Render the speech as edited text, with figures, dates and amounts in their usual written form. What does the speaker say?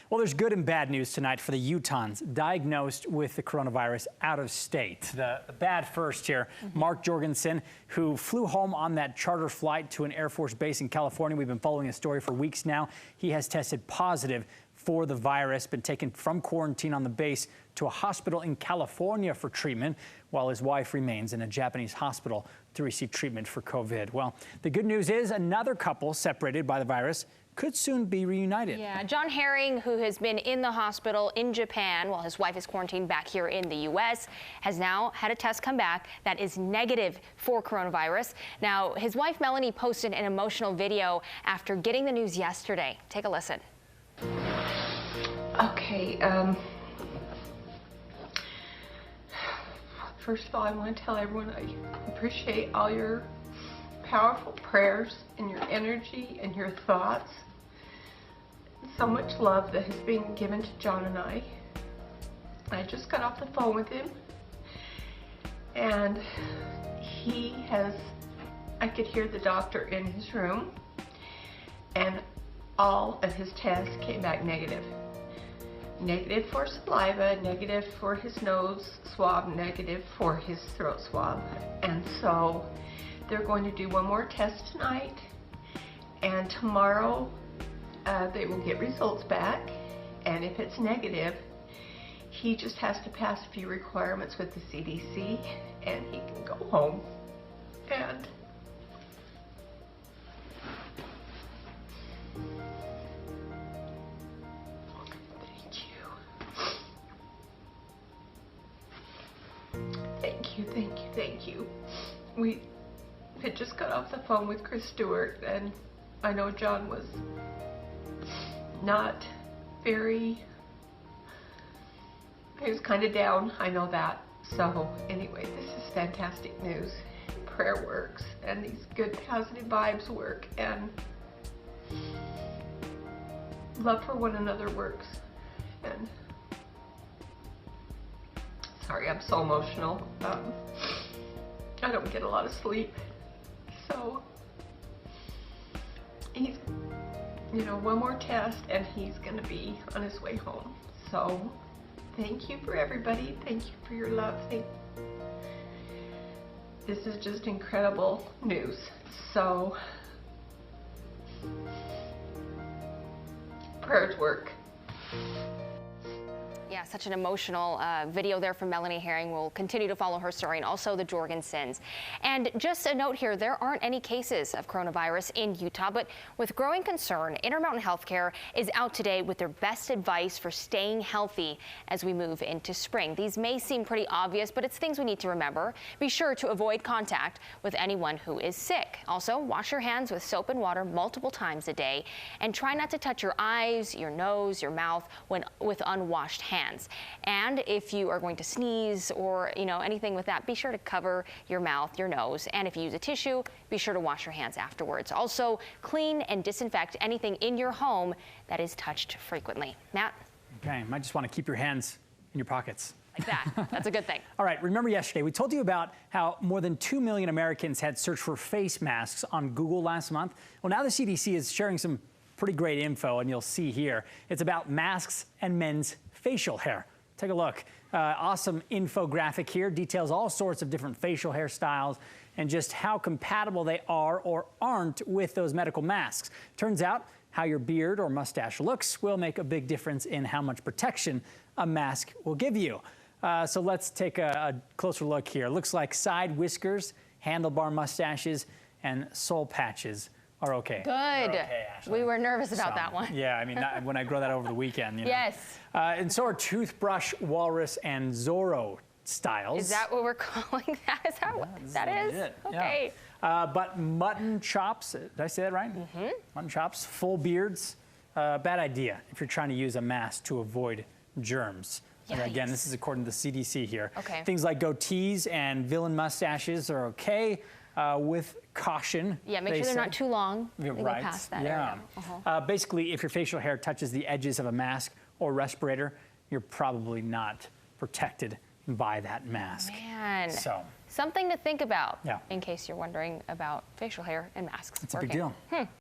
Well, there's good and bad news tonight for the Utahns diagnosed with the coronavirus out of state. The bad first here, Mark Jorgensen, who flew home on that charter flight to an Air Force base in California. We've been following his story for weeks now. He has tested positive for the virus, been taken from quarantine on the base to a hospital in California for treatment, while his wife remains in a Japanese hospital to receive treatment for COVID. Well, the good news is another couple separated by the virus could soon be reunited. Yeah, John Herring, who has been in the hospital in Japan while his wife is quarantined back here in the U.S., has now had a test come back that is negative for coronavirus. Now, his wife Melanie posted an emotional video after getting the news yesterday. Take a listen. Okay, first of all, I want to tell everyone I appreciate all your powerful prayers and your energy and your thoughts. So much love that has been given to John and I. I just got off the phone with him, and I could hear the doctor in his room, and all of his tests came back negative. Negative for saliva, negative for his nose swab, negative for his throat swab. And so they're going to do one more test tonight, and tomorrow they will get results back, and if it's negative, he just has to pass a few requirements with the CDC and he can go home. And thank you. We had just got off the phone with Chris Stewart, and I know John was not very, he was kind of down, I know that. So anyway, this is fantastic news. Prayer works, and these good positive vibes work, and love for one another works. And sorry, I'm so emotional. I don't get a lot of sleep, so he's, one more test and he's gonna be on his way home. So thank you for everybody. Thank you for your love. This is just incredible news. So prayers work. Yeah, such an emotional video there from Melanie Herring. We'll continue to follow her story, and also the Jorgensens. And just a note here, there aren't any cases of coronavirus in Utah, but with growing concern, Intermountain Healthcare is out today with their best advice for staying healthy as we move into spring. These may seem pretty obvious, but it's things we need to remember. Be sure to avoid contact with anyone who is sick. Also, wash your hands with soap and water multiple times a day, and try not to touch your eyes, your nose, your mouth with unwashed hands. And if you are going to sneeze or anything with that, be sure to cover your mouth, your nose, and if you use a tissue, be sure to wash your hands afterwards. Also, clean and disinfect anything in your home that is touched frequently. Matt? Okay, might just want to keep your hands in your pockets. Like that. That's a good thing. All right, remember yesterday we told you about how more than 2 million Americans had searched for face masks on Google last month? Well, now the CDC is sharing some pretty great info, and you'll see here. It's about masks and men's facial hair. Take a look. Awesome infographic here. Details all sorts of different facial hairstyles and just how compatible they are or aren't with those medical masks. Turns out how your beard or mustache looks will make a big difference in how much protection a mask will give you. So let's take a closer look here. Looks like side whiskers, handlebar mustaches, and soul patches are okay. Good. Okay, we were nervous about that one. Yeah, I mean, when I grow that over the weekend. Yes. And so are toothbrush, walrus, and Zorro styles. Is that what we're calling that? Is that what that is? Okay. Yeah. But mutton chops, did I say that right? Mm-hmm. Mutton chops, full beards, bad idea if you're trying to use a mask to avoid germs. And again, this is according to the CDC here. Okay. Things like goatees and villain mustaches are okay. With caution. Yeah, make sure they're not too long. You're they right. Go past that area. Basically, if your facial hair touches the edges of a mask or respirator, you're probably not protected by that mask. Man, so something to think about in case you're wondering about facial hair and masks. It's a big deal.